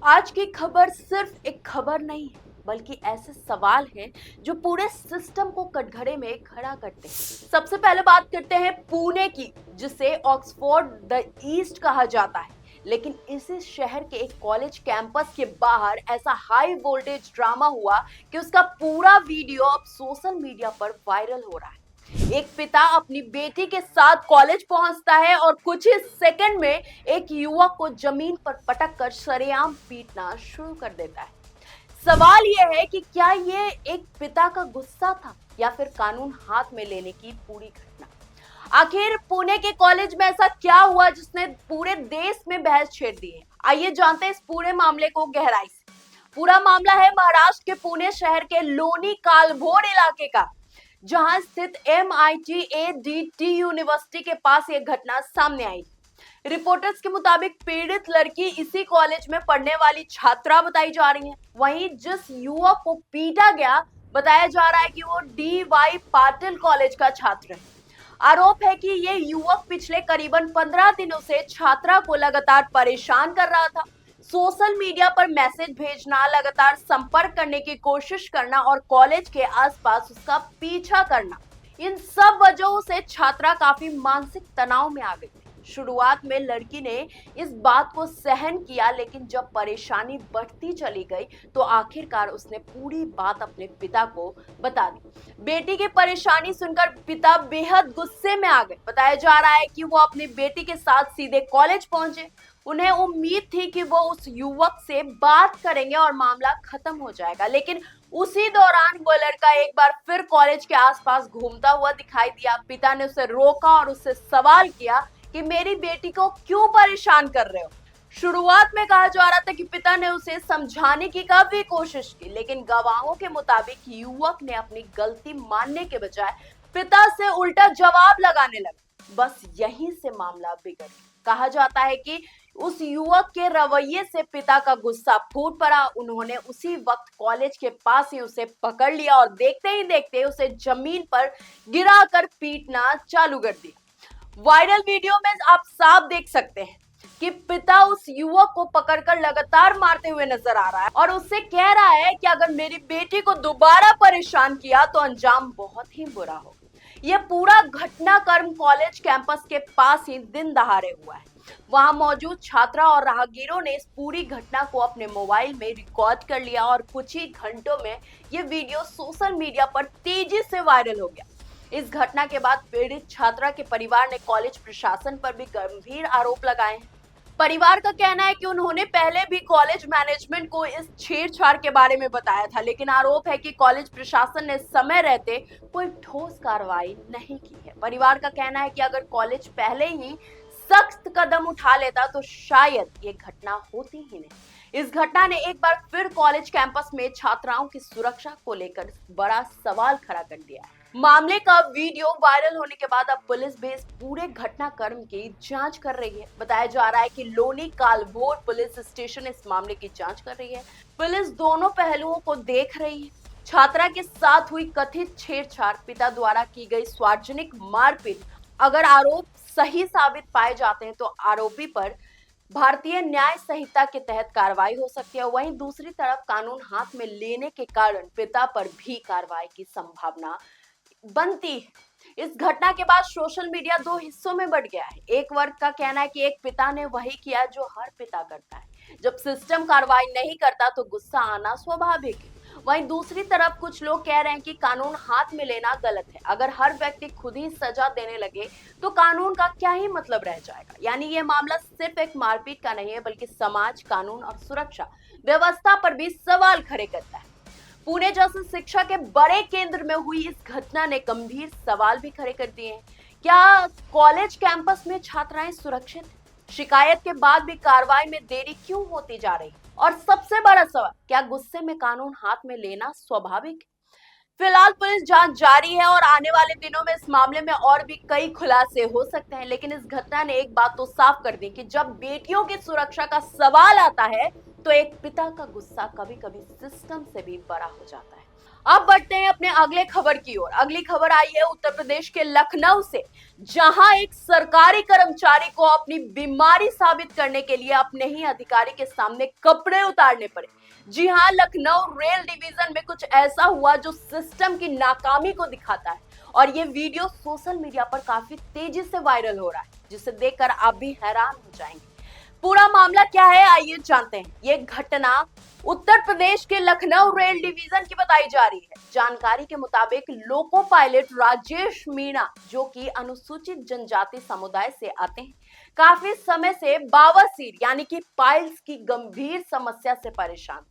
आज की खबर सिर्फ एक खबर नहीं है, बल्कि ऐसे सवाल हैं जो पूरे सिस्टम को कटघरे में खड़ा करते हैं। सबसे पहले बात करते हैं पुणे की, जिसे ऑक्सफोर्ड द ईस्ट कहा जाता है। लेकिन इसी शहर के एक कॉलेज कैंपस के बाहर ऐसा हाई वोल्टेज ड्रामा हुआ कि उसका पूरा वीडियो अब सोशल मीडिया पर वायरल हो रहा है। एक पिता अपनी बेटी के साथ कॉलेज पहुंचता है और कुछ ही सेकंड में एक युवक को जमीन पर पटक कर सरेआम पीटना शुरू कर देता है। सवाल यह है कि क्या ये एक पिता का गुस्सा था या फिर कानून हाथ में लेने की पूरी घटना। आखिर पुणे के कॉलेज में ऐसा क्या हुआ जिसने पूरे देश में बहस छेड़ दी है। आइए जानते हैं इस पूरे मामले को गहराई से। पूरा मामला है महाराष्ट्र के पुणे शहर के लोनी कालभोर इलाके का, जहां स्थित MIT ADT यूनिवर्सिटी के पास यह घटना सामने आई। रिपोर्टर्स के मुताबिक पीड़ित लड़की इसी कॉलेज में पढ़ने वाली छात्रा बताई जा रही है। वहीं जिस युवक को पीटा गया बताया जा रहा है कि वो DY पाटिल कॉलेज का छात्र है। आरोप है कि ये युवक पिछले करीबन 15 दिनों से छात्रा को लगातार परेशान कर रहा था। सोशल मीडिया पर मैसेज भेजना, लगातार संपर्क करने की कोशिश करना और कॉलेज के आसपास उसका पीछा करना, इन सब वजहों से छात्रा काफी मानसिक तनाव में आ गई थी। शुरुआत में लड़की ने इस बात को सहन किया, लेकिन जब परेशानी बढ़ती चली गई तो आखिरकार उसने पूरी बात अपने पिता को बता दी। बेटी की परेशानी सुनकर पिता बेहद गुस्से में आ गए। बताया जा रहा है कि वो अपनी बेटी के साथ सीधे कॉलेज पहुंचे। उन्हें उम्मीद थी कि वो उस युवक से बात करेंगे और मामला खत्म हो जाएगा, लेकिन उसी दौरान वो लड़का एक बार फिर कॉलेज के आसपास घूमता हुआ दिखाई दिया। पिता ने उसे रोका और उससे सवाल किया कि मेरी बेटी को क्यों परेशान कर रहे हो। शुरुआत में कहा जा रहा था कि पिता ने उसे समझाने की काफी कोशिश की, लेकिन गवाहों के मुताबिक युवक ने अपनी गलती मानने के बजाय पिता से उल्टा जवाब लगाने लगा। बस यहीं से मामला बिगड़ गया। कहा जाता है कि उस युवक के रवैये से पिता का गुस्सा फूट पड़ा। उन्होंने उसी वक्त कॉलेज के पास ही उसे पकड़ लिया और देखते ही देखते उसे जमीन पर गिराकर पीटना चालू कर दिया। वायरल वीडियो में आप साफ देख सकते हैं कि पिता उस युवक को पकड़कर लगातार मारते हुए नजर आ रहा है और उससे कह रहा है कि अगर मेरी बेटी को दोबारा परेशान किया तो अंजाम बहुत ही बुरा होगा। यह पूरा घटनाक्रम कॉलेज कैंपस के पास ही दिन दहाड़े हुआ है। वहां मौजूद छात्रा और राहगीरों ने इस पूरी घटना को अपने मोबाइल में रिकॉर्ड कर लिया और कुछ ही घंटों में यह वीडियो सोशल मीडिया पर तेजी से वायरल हो गया। इस घटना के बाद पीड़ित छात्रा के परिवार ने कॉलेज प्रशासन पर भी गंभीर आरोप लगाए हैं। परिवार का कहना है कि उन्होंने पहले भी कॉलेज मैनेजमेंट को इस छेड़छाड़ के बारे में बताया था, लेकिन आरोप है कि कॉलेज प्रशासन ने समय रहते कोई ठोस कार्रवाई नहीं की है। परिवार का कहना है कि अगर कॉलेज पहले ही सख्त कदम उठा लेता तो शायद ये घटना होती ही नहीं। इस घटना ने एक बार फिर कॉलेज कैंपस में छात्राओं की सुरक्षा को लेकर बड़ा सवाल खड़ा कर दिया है। मामले का वीडियो वायरल होने के बाद अब पुलिस भी इस पूरे घटनाक्रम की जांच कर रही है। बताया जा रहा है कि लोनी कालभोर पुलिस स्टेशन इस मामले की जांच कर रही है। पुलिस दोनों पहलुओं को देख रही है। छात्रा के साथ हुई कथित छेड़छाड़, पिता द्वारा की गई सार्वजनिक मारपीट, अगर आरोप सही साबित पाए जाते हैं तो आरोपी पर भारतीय न्याय संहिता के तहत कार्रवाई हो सकती है। वहीं दूसरी तरफ कानून हाथ में लेने के कारण पिता पर भी कार्रवाई की संभावना बनती है। इस घटना के बाद सोशल मीडिया दो हिस्सों में बंट गया है। एक वर्ग का कहना है कि एक पिता ने वही किया जो हर पिता करता है, जब सिस्टम कार्रवाई नहीं करता तो गुस्सा आना स्वाभाविक है। वहीं दूसरी तरफ कुछ लोग कह रहे हैं कि कानून हाथ में लेना गलत है। अगर हर व्यक्ति खुद ही सजा देने लगे तो कानून का क्या ही मतलब रह जाएगा। यानी ये मामला सिर्फ एक मारपीट का नहीं है, बल्कि समाज, कानून और सुरक्षा व्यवस्था पर भी सवाल खड़े करता है। पुणे जैसे शिक्षा के बड़े केंद्र में हुई इस घटना ने गंभीर सवाल भी खड़े कर दिए हैं। क्या कॉलेज कैंपस में छात्राएं सुरक्षित हैं? शिकायत के बाद भी कार्रवाई में देरी क्यों होती जा रही? और सबसे बड़ा सवाल, क्या गुस्से में कानून हाथ में लेना स्वाभाविक है? फिलहाल पुलिस जांच जारी है और आने वाले दिनों में इस मामले में और भी कई खुलासे हो सकते हैं। लेकिन इस घटना ने एक बात तो साफ कर दी कि जब बेटियों की सुरक्षा का सवाल आता है तो एक पिता का गुस्सा कभी कभी सिस्टम से भी बड़ा हो जाता है। अब बढ़ते हैं अपने अगले खबर की ओर। अगली खबर आई है उत्तर प्रदेश के लखनऊ से, जहां एक सरकारी कर्मचारी को अपनी बीमारी साबित करने के लिए अपने ही अधिकारी के सामने कपड़े उतारने पड़े। जी हां, लखनऊ रेल डिवीजन में कुछ ऐसा हुआ जो सिस्टम की नाकामी को दिखाता है, और ये वीडियो सोशल मीडिया पर काफी तेजी से वायरल हो रहा है, जिसे देखकर आप भी हैरान हो जाएंगे। पूरा मामला क्या है, आइए जानते हैं। ये घटना उत्तर प्रदेश के लखनऊ रेल डिवीजन की बताई जा रही है। जानकारी के मुताबिक लोको पायलट राजेश मीणा, जो कि अनुसूचित जनजाति समुदाय से आते हैं, काफी समय से बवासीर यानी कि पाइल्स की गंभीर समस्या से परेशान।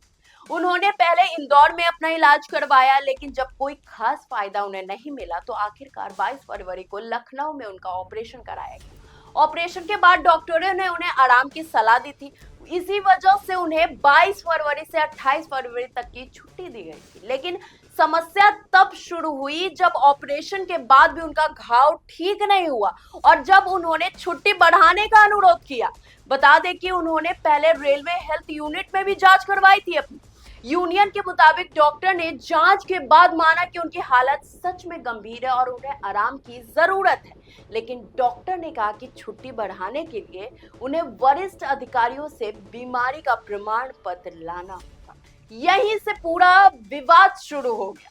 उन्होंने पहले इंदौर में अपना इलाज करवाया, लेकिन जब कोई खास फायदा उन्हें नहीं मिला तो आखिरकार 22 फरवरी को लखनऊ में उनका ऑपरेशन कराया गया। ऑपरेशन के बाद डॉक्टरों ने उन्हें आराम की सलाह दी थी। इसी वजह से उन्हें 22 फरवरी से 28 फरवरी तक की छुट्टी दी गई थी। लेकिन समस्या तब शुरू हुई जब ऑपरेशन के बाद भी उनका घाव ठीक नहीं हुआ और जब उन्होंने छुट्टी बढ़ाने का अनुरोध किया। बता दें कि उन्होंने पहले रेलवे हेल्थ यूनिट में भी जांच करवाई थी अपनी। यूनियन के मुताबिक डॉक्टर ने जांच के बाद माना कि उनकी हालत सच में गंभीर है और उन्हें आराम की जरूरत है। लेकिन डॉक्टर ने कहा कि छुट्टी बढ़ाने के लिए उन्हें वरिष्ठ अधिकारियों से बीमारी का प्रमाण पत्र लाना होगा। यहीं से पूरा विवाद शुरू हो गया।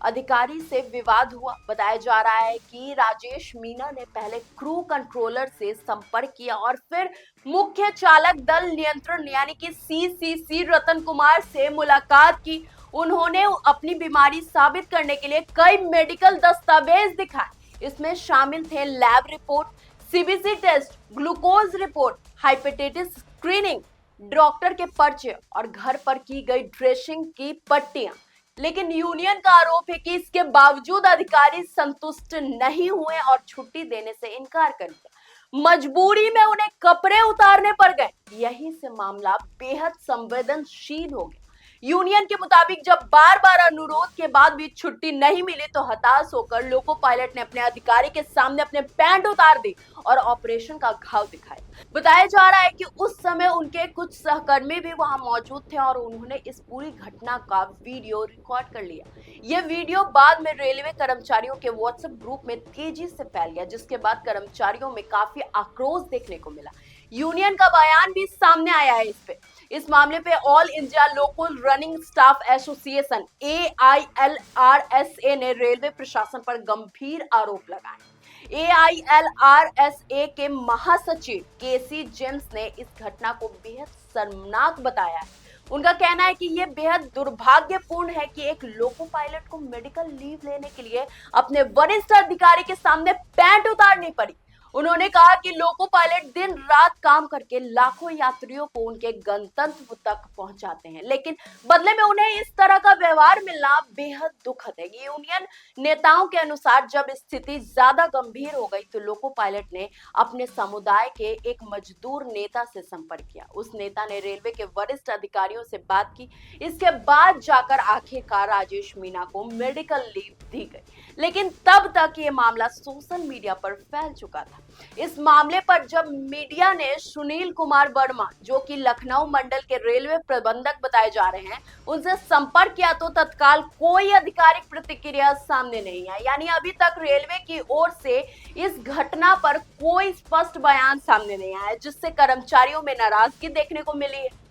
अधिकारी से विवाद हुआ। बताया जा रहा है कि राजेश मीणा ने पहले क्रू कंट्रोलर से संपर्क किया और फिर मुख्य चालक दल नियंत्रण यानी कि सीसीसी रतन कुमार से मुलाकात की। उन्होंने अपनी बीमारी साबित करने के लिए कई मेडिकल दस्तावेज दिखाए। इसमें शामिल थे lab report, CBC test, glucose report, hepatitis screening, doctor के पर्चे और घर पर की गई ड्रेसिंग की पट्टियां। लेकिन यूनियन का आरोप है कि इसके बावजूद अधिकारी संतुष्ट नहीं हुए और छुट्टी देने से इनकार कर दिया। मजबूरी में उन्हें कपड़े उतारने पड़ गए। यहीं से मामला बेहद संवेदनशील हो गया। यूनियन के मुताबिक जब बार बार अनुरोध के बाद भी छुट्टी नहीं मिली तो हताश होकर लोको पायलट ने अपने अधिकारी के सामने अपने पैंट उतार दी और ऑपरेशन का घाव दिखाया। बताया जा रहा है कि उस समय उनके कुछ सहकर्मी भी वहां मौजूद थे और उन्होंने इस पूरी घटना का वीडियो रिकॉर्ड कर लिया। यह वीडियो बाद में रेलवे कर्मचारियों के व्हाट्सएप ग्रुप में तेजी से फैल गया, जिसके बाद कर्मचारियों में काफी आक्रोश देखने को मिला। यूनियन का बयान भी सामने आया है इस मामले पे all India local running staff association AILRSA ने रेलवे प्रशासन पर गंभीर आरोप लगाए। AILRSA के महासचिव केसी जेम्स ने इस घटना को बेहद शर्मनाक बताया है। उनका कहना है कि यह बेहद दुर्भाग्यपूर्ण है कि एक लोको पायलट को मेडिकल लीव लेने के लिए अपने वरिष्ठ अधिकारी के सामने पैंट उतारनी पड़ी। उन्होंने कहा कि लोको पायलट दिन रात काम करके लाखों यात्रियों को उनके गंतव्य तक पहुंचाते हैं, लेकिन बदले में उन्हें इस तरह का व्यवहार मिलना बेहद दुखद है। यूनियन नेताओं के अनुसार जब स्थिति ज्यादा गंभीर हो गई तो लोको पायलट ने अपने समुदाय के एक मजदूर नेता से संपर्क किया। उस नेता ने रेलवे के वरिष्ठ अधिकारियों से बात की। इसके बाद जाकर आखिरकार राजेश मीणा को मेडिकल लीव दी गई, लेकिन तब तक ये मामला सोशल मीडिया पर फैल चुका था। इस मामले पर जब मीडिया ने सुनील कुमार वर्मा, जो कि लखनऊ मंडल के रेलवे प्रबंधक बताए जा रहे हैं, उनसे संपर्क किया तो तत्काल कोई आधिकारिक प्रतिक्रिया सामने नहीं आई। यानी अभी तक रेलवे की ओर से इस घटना पर कोई स्पष्ट बयान सामने नहीं आया, जिससे कर्मचारियों में नाराजगी देखने को मिली है।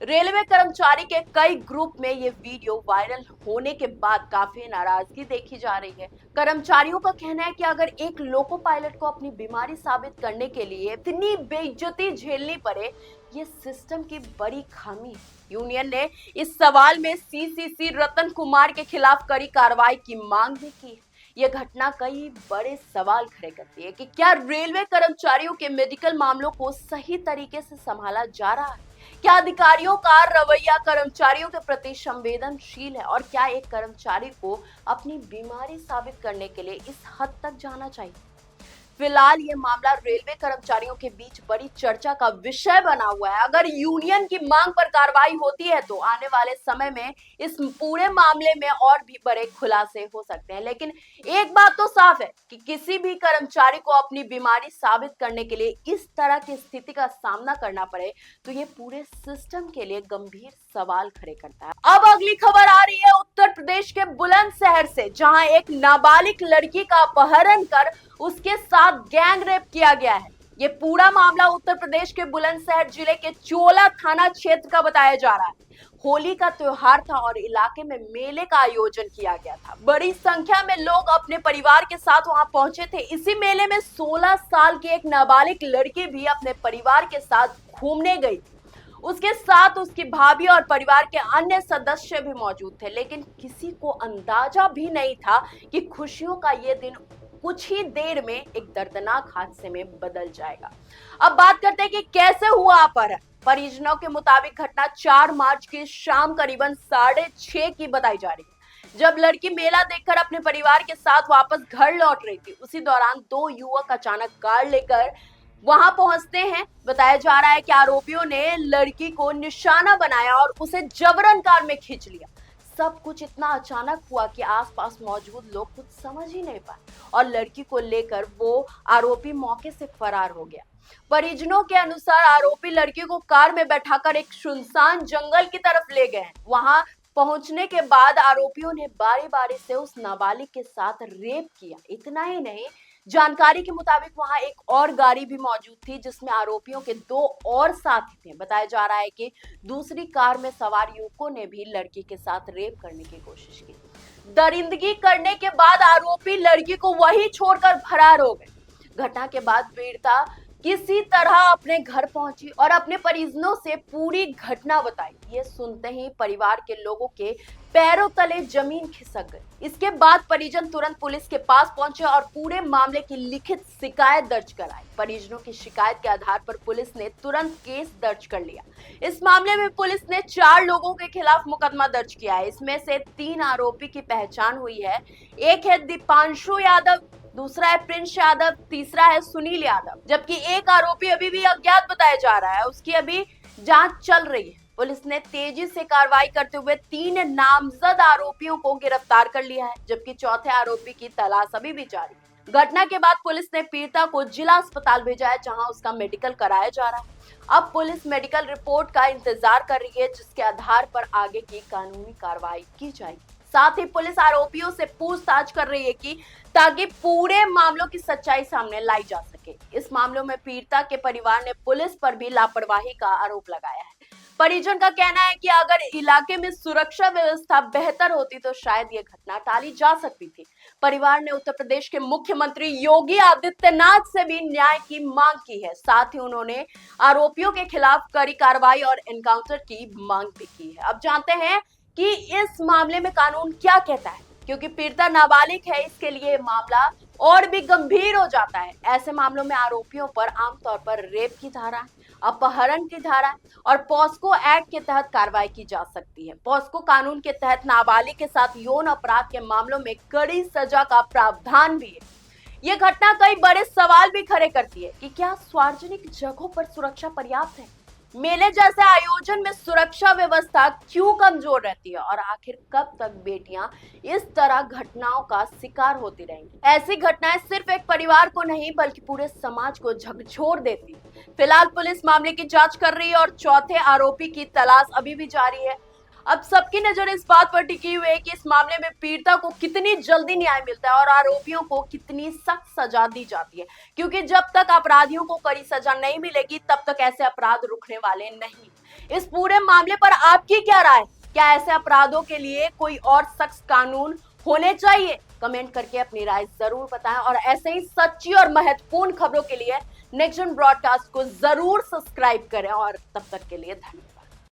रेलवे कर्मचारी के कई ग्रुप में ये वीडियो वायरल होने के बाद काफी नाराजगी देखी जा रही है। कर्मचारियों का कहना है कि अगर एक लोको पायलट को अपनी बीमारी साबित करने के लिए इतनी बेइज्जती झेलनी पड़े, ये सिस्टम की बड़ी खामी है। यूनियन ने इस सवाल में सीसीसी रतन कुमार के खिलाफ कड़ी कार्रवाई की मांग भी की है। यह घटना कई बड़े सवाल खड़े करती है कि क्या रेलवे कर्मचारियों के मेडिकल मामलों को सही तरीके से संभाला जा रहा है? क्या अधिकारियों का रवैया कर्मचारियों के प्रति संवेदनशील है? और क्या एक कर्मचारी को अपनी बीमारी साबित करने के लिए इस हद तक जाना चाहिए? फिलहाल ये मामला रेलवे कर्मचारियों के बीच बड़ी चर्चा का विषय बना हुआ है। अगर यूनियन की मांग पर कार्रवाई होती है तो आने वाले समय में इस पूरे मामले में और भी बड़े खुलासे हो सकते हैं। लेकिन एक बात तो साफ है कि किसी भी कर्मचारी को अपनी बीमारी साबित करने के लिए इस तरह की स्थिति का सामना करना पड़े तो ये पूरे सिस्टम के लिए गंभीर सवाल खड़े करता है। अब अगली खबर आ रही है उत्तर प्रदेश के बुलंदशहर से, जहां एक नाबालिग लड़की का अपहरण कर उसके साथ गैंग रेप किया गया है। ये पूरा मामला उत्तर प्रदेश के बुलंदशहर जिले के चोला थाना क्षेत्र का बताया जा रहा है। होली का त्योहार था और इलाके में मेले का आयोजन किया गया था। बड़ी संख्या में लोग अपने परिवार के साथ वहां पहुंचे थे। इसी मेले में 16 साल की एक नाबालिग लड़की भी अपने परिवार के साथ घूमने गई थी। उसके साथ उसकी भाभी और परिवार के अन्य सदस्य भी मौजूद थे, लेकिन किसी को अंदाजा भी नहीं था कि खुशियों का ये दिन कुछ ही देर में एक दर्दनाक हादसे में बदल जाएगा। अब बात करते हैं कि कैसे हुआ अपहरण। परिजनों के मुताबिक घटना 4 मार्च की शाम करीबन 6:30 की बताई जा रही है, जब लड़की मेला देखकर अपने परिवार के साथ वापस घर लौट रही थी। उसी दौरान 2 युवक अचानक कार लेकर वहां पहुंचते हैं। बताया जा रहा है कि आरोपियों ने लड़की को निशाना बनाया और उसे जबरन कार में खींच लिया। सब कुछ इतना अचानक हुआ कि आसपास मौजूद लोग कुछ समझ ही नहीं पाए और लड़की को लेकर वो आरोपी मौके से फरार हो गया। परिजनों के अनुसार आरोपी लड़की को कार में बैठाकर एक सुनसान जंगल की तरफ ले गए। वहां पहुंचने के बाद आरोपियों ने बारी बारी से उस नाबालिग के साथ रेप किया। इतना ही नहीं, जानकारी के मुताबिक वहां एक और गाड़ी भी मौजूद थी जिसमें आरोपियों के 2 और साथी थे। बताया जा रहा है कि दूसरी कार में सवार युवकों ने भी लड़की के साथ रेप करने की कोशिश की। दरिंदगी करने के बाद आरोपी लड़की को वहीं छोड़कर फरार हो गए। घटना के बाद पीड़िता किसी तरह अपने घर पहुंची और अपने परिजनों से पूरी घटना बताई। ये सुनते ही परिवार के लोगों के पैरों तले जमीन खिसक गई। इसके बाद परिजन तुरंत पुलिस के पास पहुंचे और पूरे मामले की लिखित शिकायत दर्ज कराई। परिजनों की शिकायत के आधार पर पुलिस ने तुरंत केस दर्ज कर लिया। इस मामले में पुलिस ने 4 लोगों के खिलाफ मुकदमा दर्ज किया है। इसमें से 3 आरोपी की पहचान हुई है। एक है दीपांशु यादव, दूसरा है प्रिंस यादव, तीसरा है सुनील यादव, जबकि एक आरोपी अभी भी अज्ञात बताया जा रहा है। उसकी अभी जांच चल रही है। पुलिस ने तेजी से कार्रवाई करते हुए 3 नामजद आरोपियों को गिरफ्तार कर लिया है, जबकि चौथे आरोपी की तलाश अभी भी जारी है। घटना के बाद पुलिस ने पीड़िता को जिला अस्पताल भेजा है, जहां उसका मेडिकल कराया जा रहा है। अब पुलिस मेडिकल रिपोर्ट का इंतजार कर रही है, जिसके आधार पर आगे की कानूनी कार्रवाई की जाएगी। साथ ही पुलिस आरोपियों से पूछताछ कर रही है कि ताकि पूरे मामलों की सच्चाई सामने लाई जा सके। इस मामलों में पीड़िता के परिवार ने पुलिस पर भी लापरवाही का आरोप लगाया है। परिजन का कहना है कि अगर इलाके में सुरक्षा व्यवस्था बेहतर होती तो शायद ये घटना टाली जा सकती थी। परिवार ने उत्तर प्रदेश के मुख्यमंत्री योगी आदित्यनाथ से भी न्याय की मांग की है। साथ ही उन्होंने आरोपियों के खिलाफ कड़ी कार्रवाई और एनकाउंटर की मांग भी की है। अब जानते हैं कि इस मामले में कानून क्या कहता है, क्योंकि पीड़िता नाबालिग है, इसके लिए मामला और भी गंभीर हो जाता है। ऐसे मामलों में आरोपियों पर आमतौर पर रेप की धारा, अपहरण की धारा और पॉस्को एक्ट के तहत कार्रवाई की जा सकती है। पॉस्को कानून के तहत नाबालिग के साथ यौन अपराध के मामलों में कड़ी सजा का प्रावधान भी है। ये घटना कई बड़े सवाल भी खड़े करती है कि क्या सार्वजनिक जगहों पर सुरक्षा पर्याप्त है? मेले जैसे आयोजन में सुरक्षा व्यवस्था क्यों कमजोर रहती है और आखिर कब तक बेटियां इस तरह घटनाओं का शिकार होती रहेंगी? ऐसी घटनाएं सिर्फ एक परिवार को नहीं बल्कि पूरे समाज को झकझोर देती है। फिलहाल पुलिस मामले की जांच कर रही है और चौथे आरोपी की तलाश अभी भी जारी है। अब सबकी नजर इस बात पर टिकी हुई है कि इस मामले में पीड़िता को कितनी जल्दी न्याय मिलता है और आरोपियों को कितनी सख्त सजा दी जाती है, क्योंकि जब तक अपराधियों को कड़ी सजा नहीं मिलेगी तब तक ऐसे अपराध रुकने वाले नहीं। इस पूरे मामले पर आपकी क्या राय? क्या ऐसे अपराधों के लिए कोई और सख्त कानून होने चाहिए? कमेंट करके अपनी राय जरूर बताएं और ऐसे ही सच्ची और महत्वपूर्ण खबरों के लिए नेक्स्ट जन ब्रॉडकास्ट को जरूर सब्सक्राइब करें और तब तक के लिए धन्यवाद।